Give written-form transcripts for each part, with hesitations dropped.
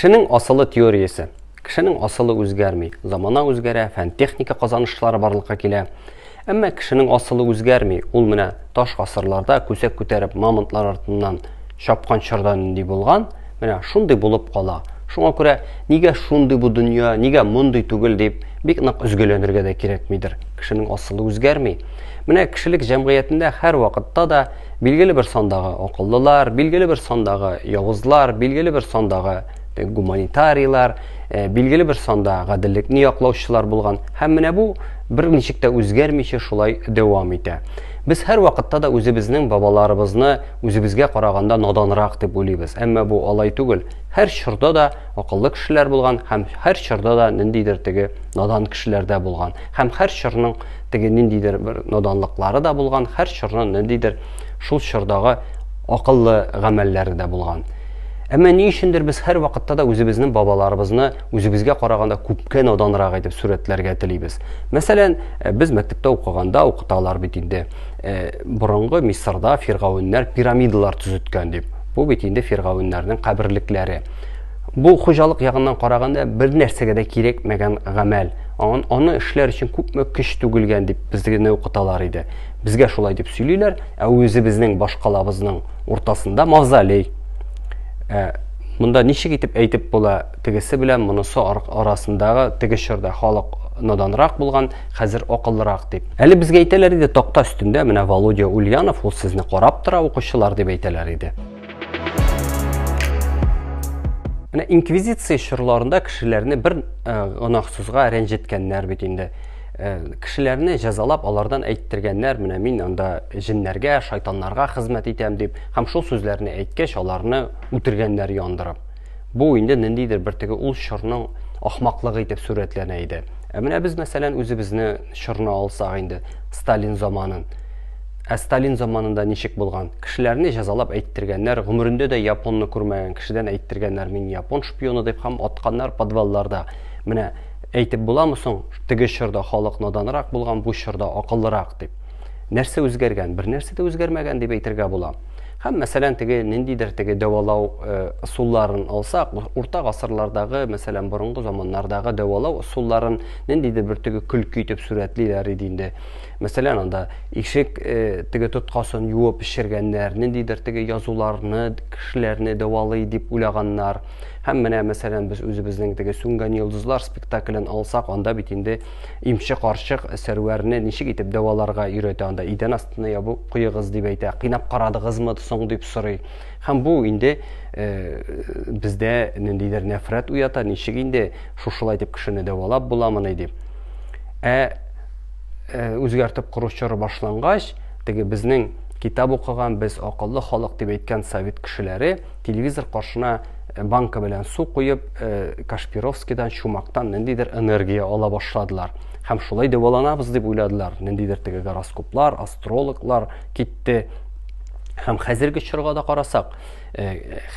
Кешенең асылы теориясы. Кешенең асылы үзгәрми. Замана үзгәрә, фән техника казанышлары барлыкка килә. Әмма кешенең асылы үзгәрми. Ул менә таш гасырларда күсәк күтәреп мамонтлар артыннан шапкан чорда нинди булган, менә шундый булып кала. Шуңа күрә нигә шундый бу дөнья, нигә мондый түгел дип бик нык үзгәләнергә дә кирәкмидер. Кешенең асылы үзгәрми. Менә кешелек җәмгыятендә һәр вакытта да билгеле бер сандагы акыллылар, билгеле бер сандагы явызлар, билгеле бер сандагы гуманитарийлар, билгеле бер санда гаделлекне яклаучылар булган. Һәм менә бу бер ничек тә үзгәрмичә шулай дәвам итә. Без һәр вакытта да үзебезнең бабаларыбызны үзебезгә караганда наданрак дип уйлыйбыз. Әмма бу алай түгел. Һәр чорда да акыллы кешеләр булган һәм һәр чорда да ниндидер теге надан кешеләр дә булган. Һәм һәр чорның теге ниндидер бер наданлыклары да булган, һәр чорның ниндидер шул чордагы акыллы гамәлләре дә булган. Әмма ни өчендер без һәр вакытта да үзебезнең бабаларыбызны үзебезгә караганда күпкә наданрак итеп сурәтләргә телибез. Мәсәлән, без мәктәптә укыганда укыталар бит инде. Борынгы Мисырда фиргавеннәр пирамидалар төзеткән дип. Бу бит инде фиргавеннәрнең каберлекләре. Бу хуҗалык ягыннан караганда бер нәрсәгә дә кирәкмәгән гамәл. Аны эшләр өчен күпме көч түгелгән дип безгә укыталар иде. Безгә шулай дип сөйлиләр, ә үзебезнең башкалабызның уртасында мавзолей. Монда ничек итеп әйтеп була, тегесе белән монысы арасындагы теге чорда халык наданрак булган, хәзер акыллырак дип. Әле безгә әйтәләр иде такта өстендә, менә Володя Ульянов, ул сезне карап тора, укучылар дип әйтәләр иде. Менә инквизиция чорларында кешеләрне бер гынахсызга рәнҗеткәннәр бит инде. Кешеләрне җәзалап, алардан әйттергәннәр, менә мин анда җиннәргә, шайтаннарга хезмәт итәм дип, һәм шул сүзләрне әйткәч, аларны үтергәннәр яндырып. Бу инде ниндидер бер теге ул чорның ахмаклыгы итеп сурәтләнә иде. Менә без мәсәлән үзебезне чорны алсак инде, Сталин заманын. Сталин заманында ничек булган? Кешеләрне җәзалап әйттергәннәр, гомерендә дә японны күрмәгән кешедән әйттергәннәр, мин япон шпионы дип, һәм атканнар подвалларда. Менә әйтеп буламы соң, теге чорда халык наданрак булган, бу чорда акыллырак дип. Нәрсә үзгәргән? Бер нәрсә дә үзгәрмәгән дип әйтергә була. Һәм мәсәлән теге ниндидер теге дәвалау усулларын алсак, урта гасырлардагы, мәсәлән борынгы заманнардагы дәвалау усулларын ниндидер бер теге көлке итеп сурәтлиләр иде инде. Мәсәлән анда ишек теге тоткасын юып пешергәннәр, ниндидер теге язуларны, кешеләрне дәвалый дип уйлаганнар. Һәм менә мәсәлән без үзебезнең теге Сүнгән йолдызлар спектаклен алсак, анда бит инде имче карчык сәрвәрне ничек итеп дәваларга өйрәтә, анда идән астына ябып куйыгыз дип әйтә, кыйнап карадыгызмы соң дип сорый. Һәм бу инде бездә ниндидер нәфрәт уята, ничек инде шушылай дип кешене дәвалап буламыни дип. Үзгәртеп коручылар башлангач, теге безнең китап укыган, без акыллы халык дип әйткән совет кешеләре телевизор каршына банка белән су куеп, Кашпировскийдан, Чумактан ниндидер энергия ала башладылар. Һәм шулай дәваланабыз дип уйладылар. Ниндидер теге гороскоплар, астрологлар китте. Һәм хәзерге чорга да карасак,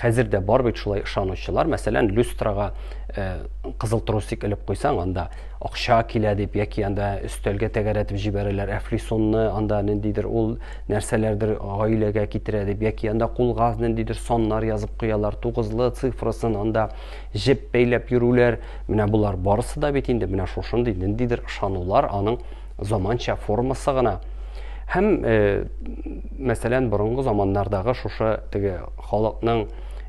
хәзердә бар бит шулай ышанучылар. Мәсәлән, люстрага кызыл трусик элеп куйсаң, анда акча килә дип, яки анда өстәлгә тәгәрәтеп җибәрәләр, әфлисонны, анда ниндидер ул нәрсәләрдер гаиләгә китерә дип, яки анда кулга ниндидер саннар язып куялар, 9-лы цифрасын анда җеп бәйләп йөрүләр. Менә булар барысы да бит инде менә шушындый ниндидер ышанулар, аның заманча формасы гына. Һәм мәсәлән борынгы заманнардагы шушы теге халыкның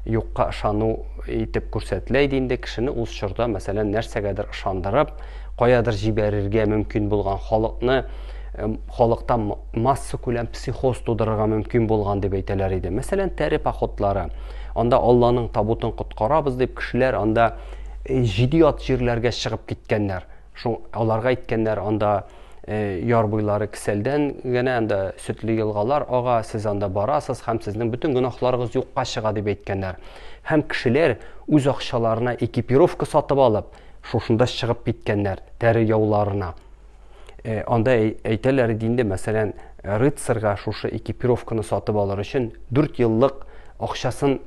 юкка ышану итеп күрсәтелә иде инде, кешене ул чорда мәсәлән нәрсәгәдер ышандырып, каядыр җибәрергә мөмкин булган, халыкта масса күләм психоз тудырырга мөмкин булган дип әйтәләр иде. Мәсәлән, тәре походлары. Анда Алланың табутын коткарабыз дип кешеләр анда җидият җирләргә чыгып киткәннәр. Шул аларга әйткәннәр, анда яр буйлары киселдән генә анда сөтле елгалар ага, сез анда барасыз һәм сезнең бөтен гөнаһларыгыз юкка чыга дип әйткәннәр. Һәм кешеләр үз акчаларына экипировка сатып алып, шушында чыгып киткәннәр тәре яуларына. Анда әйтәләр иде инде, мәсәлән, рыцарьга шушы экипировканы сатып алыр өчен 4 еллык акчасын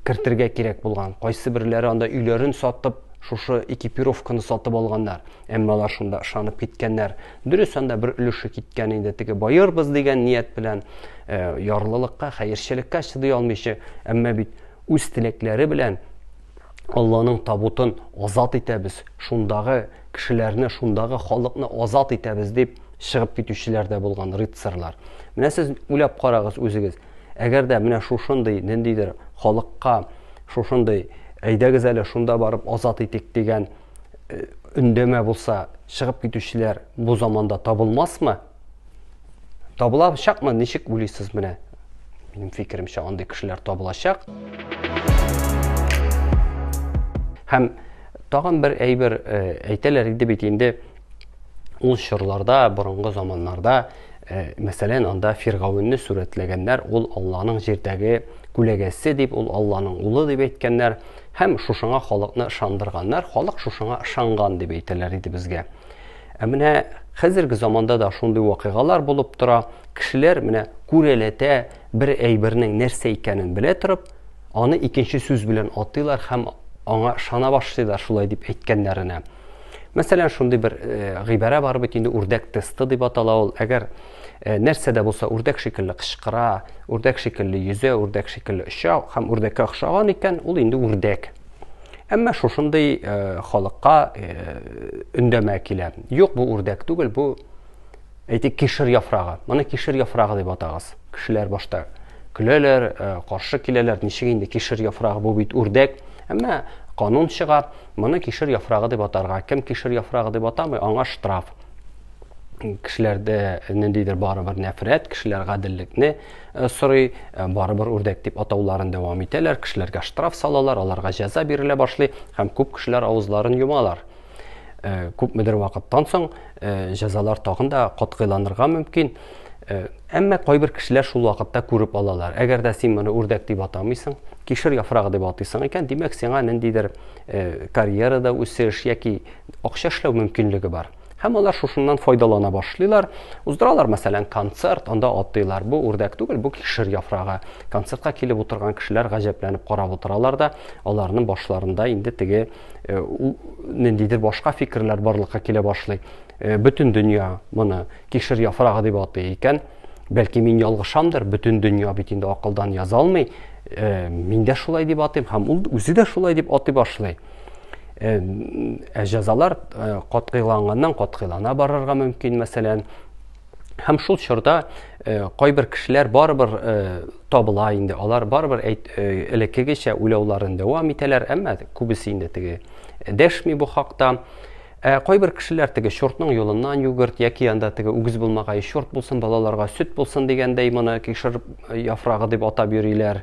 кертергә кирәк булган. Кайсы бирләре анда үйләрен сатып, шушы экипировканы сатып алганнар. Әмма алар шунда ышанып киткәннәр. Дөрес, анда бер өлеше киткән инде, теге байырбыз дигән ният белән ярлылыкка, хәерчелеккә чыдый алмыйчы, әмма бит үз теләкләре белән Алланың табутын азат итәбез, шундагы кешеләрне, шундагы халыкны азат итәбез дип чыгып китүчеләр дә булган, рыцарьлар. Менә сез уйлап карагыз үзегез. Әгәр дә менә шушындый ниндидер халыкка шушындый әйдәгез әле шунда барып азат итик дигән өндәмә булса, чыгып китүчеләр бу заманда табылмасмы? Табылачакмы? Ничек уйлыйсыз менә? Минем фикеремчә, андый кешеләр табылачак. Һәм тагын бер әйбер әйтәләр иде бит инде, ул чорларда, борынгы заманнарда, мәсәлән, анда Фиргавенне сүрәтләгәннәр, ул Алланың җирдәге күләгәсе дип, ул Алланың улы дип әйткәннәр, һәм шушыңа халыкны ышандырганнар, халык шушыңа ышанган дип әйтәләр иде безгә. Менә хәзерге заманда да шундый вакыйгалар булып тора. Кешеләр менә күрәләтә бер әйбернең нәрсә икәнен белә торып, аны икенче сүз белән атыйлар һәм аңа ышана башлыйлар шулай дип әйткәннәренә. Мәсәлән, шундый бер гыйбарә бар бит инде, үрдәк тесты дип атала ул. Әгәр нәрсә дә булса, үрдәк шикелле кычкыра, үрдәк шикелле йөзә, үрдәк шикелле оча һәм үрдәккә охшаган икән, ул инде үрдәк. Әмма шушындый халыкка өндәмә килә. Юк, бу үрдәк түгел, бу әйтик кишер яфрагы. Моны кишер яфрагы дип атагыз. Кешеләр башта көләләр, каршы киләләр, ничек инде кишер яфрагы, бу бит үрдәк. Әмма канун чыга, моны кишер яфрагы дип атарга. Кем кишер яфрагы дип атамый, аңа штраф. Кешеләрдә ниндидер барыбер нәфрәт, кешеләр гаделлекне сорый, барыбер үрдәк дип атауларын дәвам итәләр, кешеләргә штраф салалар, аларга җәза бирелә башлый, һәм күп кешеләр авызларын юмалар. Күпмедер вакыттан соң җәзалар тагын да катгыйланырга мөмкин. Әмма кайбер кешеләр шул вакытта күреп алалар. Әгәр дә син моны үрдәк дип атамыйсың, кишер яфрагы дип атыйсың икән, димәк сиңа ниндидер карьерада үсеш яки акча эшләү мөмкинлеге бар. Һәм алар шушыннан файдалана башлыйлар. Уздыралар, мәсәлән, концерт, анда атыйлар. Бу үрдәк түгел, бу кишер яфрагы. Концертка килеп утырган кешеләр гаҗәпләнеп карап утыралар да, аларның башларында инде теге ниндидер башка фикерләр барлыкка килә башлый. Бөтен дөнья моны кишер яфрагы дип атый икән. Бәлки мин ялгышамдыр, бөтен дөнья бит инде акылдан яза алмый. Мин дә шулай дип атыйм, һәм ул үзе дә шулай дип атый башлый. Җәзалар катгыйланганнан катгыйлана барырга мөмкин, мәсәлән. Һәм шул чорда кайбер кешеләр барыбер табыла инде. Алар барыбер элеккегечә уйлауларын дәвам итәләр, әмма күбесе инде теге дәшми бу хакта. Кайбер кешеләр теге шортның юлыннан югырт, яки анда теге үгез булмагай шорт булсын, балаларга сөт булсын дигәндәй моны кишер яфрагы дип атап йөриләр.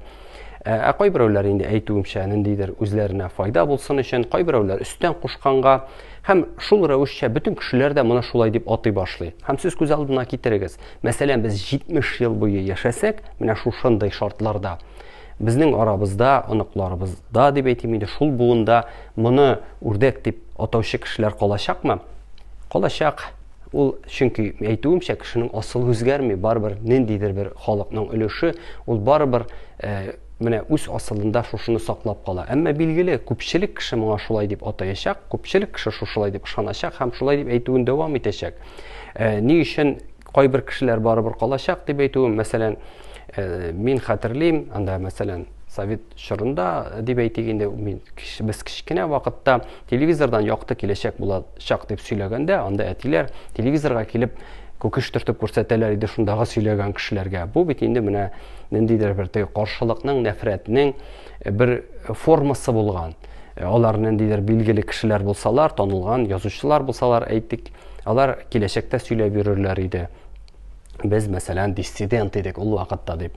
Кайберәүләр инде әйтүемчә ниндидер үзләренә файда булсын өчен, кайберәүләр өстән кушканга, һәм шул рәвешчә бөтен кешеләр дә моны шулай дип атый башлый. Һәм сез күз алдына китерегез. Мәсәлән, без 70 ел буе яшәсәк, менә шушындый шартларда, безнең арабызда, оныкларыбызда дип әйтим инде, шул буында моны үрдәк дип атаучы кешеләр калачакмы? Калачак. Ул чөнки әйтүемчә кешенең асыл үзгәрми, барыбер ниндидер бер халыкның өлеше, ул барыбер менә үз асылында шушыны саклап кала. Әмма билгеле, күпчелек кеше моңа шулай дип атаячак, күпчелек кеше шулай дип ышаначак һәм шулай дип әйтүен дәвам итәчәк. Ни өчен кайбер кешеләр барыбер калачак дип әйтүем, мәсәлән, мин хәтерлим, анда мәсәлән Совет чорында дип әйтик инде, без кичкенә вакытта телевизордан якты киләчәк булачак дип сөйләгәндә, анда әтиләр телевизорга килеп күкеш төртеп күрсәтәләр иде шундагы сөйләгән кешеләргә. Бу бит инде менә ниндидер бер каршылыкның, нәфрәтнең бер формасы булган. Алар ниндидер билгеле кешеләр булсалар, танылган язучылар булсалар, әйтик, алар киләчәктә сөйләп йөрерләр иде. Без мәсәлән диссидент идек ул вакытта дип.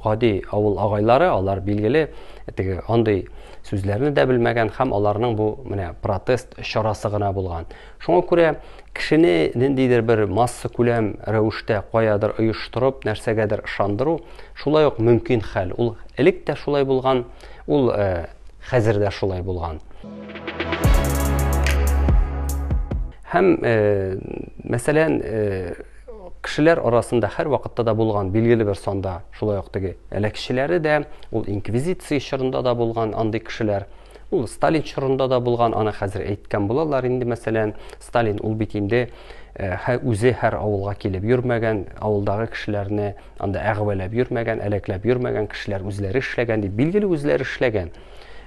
Гади авыл агайлары, алар билгеле теге андый сүзләрне дә белмәгән һәм аларның бу менә протест чарасы гына булган. Шуңа күрә кешене ниндидер бер масса күләм рәвештә каядыр оештырып, нәрсәгәдер ышандыру шулай ук мөмкин хәл. Ул элек тә шулай булган, ул хәзер дә шулай булган. Һәм мәсәлән кешеләр арасында һәр вакытта да булган билгеле бер санда шулай ук теге элекчеләре дә, ул инквизиция чорында да булган андый кешеләр, ул Сталин чорында да булган, аны хәзер әйткән булалар инде, мәсәлән, Сталин ул бит инде үзе һәр авылга килеп йөрмәгән, авылдагы кешеләрне анда әгъвәләп йөрмәгән, әлекләп йөрмәгән, кешеләр үзләре эшләгән дип, билгеле үзләре эшләгән.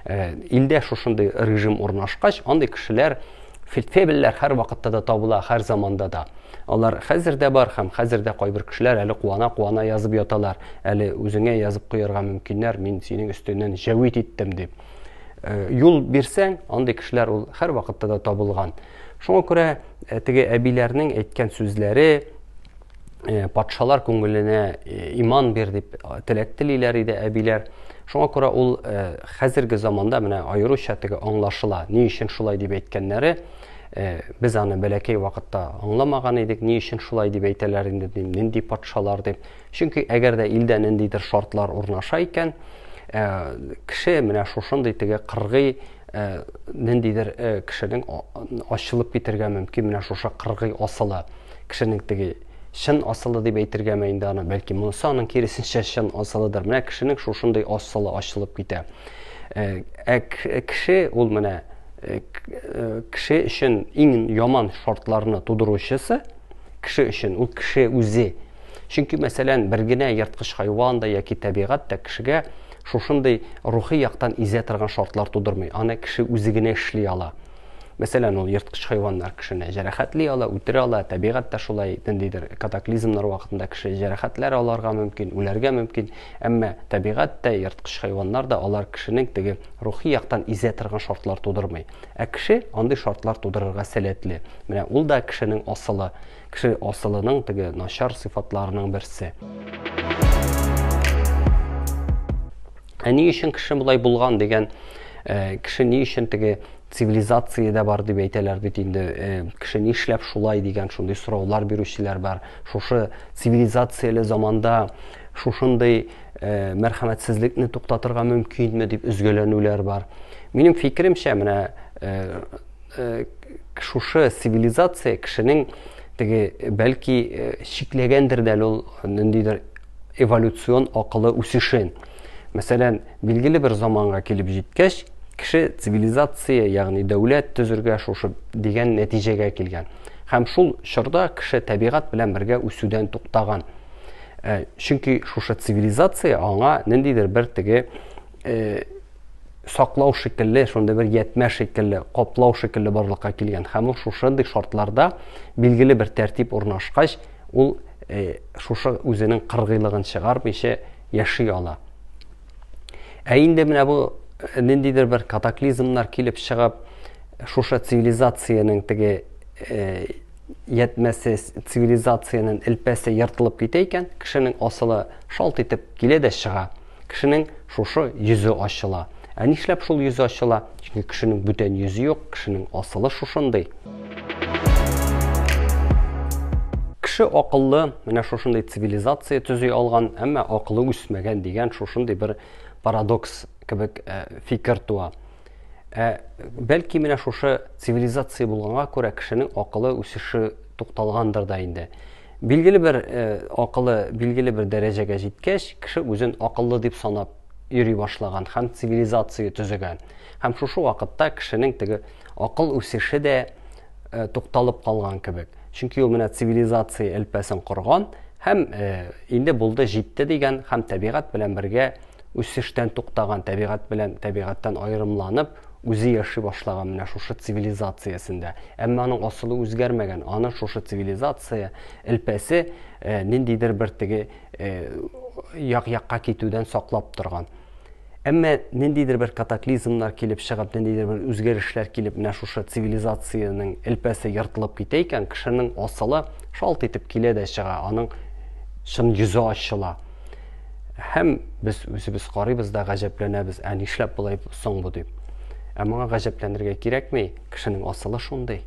Илдә шушындай режим урнашкач, андый кешеләр, фельдфебельләр һәр вакытта да табыла, һәр заманда да. Алар хәзер дә бар һәм хәзер дә кайбер кешеләр әле куана язып яталар. Әле үзеңә язып куярга мөмкиннәр, мин синең өстеннән җәвид иттем дип. Юл бирсәң, андый кешеләр ул һәр вакытта да табылган. Шуңа күрә теге әбиләрнең әйткән сүзләре патшалар күңеленә иман бир дип теләк телиләр иде әбиләр. Шуңа күрә ул хәзерге заманда менә аеруча теге аңлашыла. Ни өчен шулай дип әйткәннәре, без аны бәләкәй вакытта аңламаган идек, ни өчен шулай дип әйтәләр инде, нинди патшалар дип. Чөнки әгәр дә илдә ниндидер шартлар урнаша икән, кеше менә шушындый теге кыргый ниндидер кешенең ачылып китергә мөмкин, менә шушы кыргый асылы, кешенең теге шын асылы дип әйтергә инде аны, бәлки монысы аның киресенчә шын асылыдыр. Менә кешенең шушындый асылы ачылып китә. Кеше ул менә кеше өчен иң яман шартларны тудыручысы кеше өчен ул кеше үзе. Чөнки мәсәлән, бер генә ерткыч хайван да яки табигать та кешегә шушындый рухи яктан изә торган шартлар тудырмый. Аны кеше үзе генә эшли ала. Мәсәлән, ул ерткыч хайваннар кешене җәрәхәтли ала, үтерә ала, табигать та шулай ниндидер катаклизмнар вакытында кеше җәрәхәтләр аларга мөмкин, үләргә мөмкин. Әмма табигать та, ерткыч хайваннар да алар кешенең теге рухи яктан изә торган шартлар тудырмый. Кеше андый шартлар тудырырга сәләтле. Менә ул да кешенең асылы, кеше асылының теге начар сыйфатларының берсе. Ни өчен кеше булай булган дигән, кеше ни өчен теге цивилизациядә бар дип әйтәләр бит инде, кеше нишләп шулай дигән шундый сораулар бирүчеләр бар. Шушы цивилизацияле заманда шушындый мәрхәмәтсезлекне туктатырга мөмкинме дип үзгәләнүләр бар. Минем фикеремчә, менә шушы цивилизация кешенең теге бәлки чикләгәндер дә ул ниндидер эволюцион акылы үсешен. Мәсәлән, билгеле бер заманга килеп җиткәч, кеше цивилизация, ягъни дәүләт төзергә шушы дигән нәтиҗәгә килгән. Һәм шул чорда кеше табигать белән бергә үсүдән туктаган. Чөнки шушы цивилизация аңа ниндидер бер теге саклау шикелле, шунда бер ятмә шикелле, каплау шикелле барлыкка килгән. Һәм ул шушындый шартларда билгеле бер тәртип урнашкач, ул шушы үзенең кыргыйлыгын чыгармыйча яши ала. Инде менә бу ниндидер бер катаклизмнар килеп чыгып, шушы цивилизациянең теге ятмәсе, цивилизациянең элпәсе ертылып китә икән, кешенең асылы шалт итеп килә дә чыга. Кешенең шушы йөзе ачыла. Нишләп шул йөзе ачыла? Чөнки кешенең бүтән йөзе юк, кешенең асылы шушындый. Кеше акыллы, менә шушындый цивилизация төзи алган, әмма акылы үсмәгән дигән шушындый бер парадокс кебек фикер туа. Бәлки менә шушы цивилизация булганга күрә кешенең акылы үсеше тукталгандыр да инде. Билгеле бер акылы, билгеле бер дәрәҗәгә җиткәч, кеше үзен акыллы дип санап йөри башлаган һәм цивилизация төзегән. Һәм шушы вакытта кешенең теге акыл үсеше дә тукталып калган кебек. Чөнки ул менә цивилизация элпәсен корган һәм инде булды җитте дигән һәм табигать белән бергә үсештән туктаган, табигать белән табигатьтан аерымланып, үзе яши башлаган менә шушы цивилизациясендә. Әмма аның асылы үзгәрмәгән. Аны шушы цивилизация элпәсе ниндидер бер теге як-якка китүдән саклап торган. Әмма ниндидер бер катаклизмнар килеп чыгып, ниндидер бер үзгәрешләр килеп, менә шушы цивилизациянең элпәсе ертылып китә икән, кешенең асылы шалт итеп килә дә чыга, аның шын йөзе ачыла. Һәм без үзебез карыйбыз да гаҗәпләнәбез, нишләп булай соң бу дип. Моңа гаҗәпләнергә кирәкми, кешенең асылы шундый.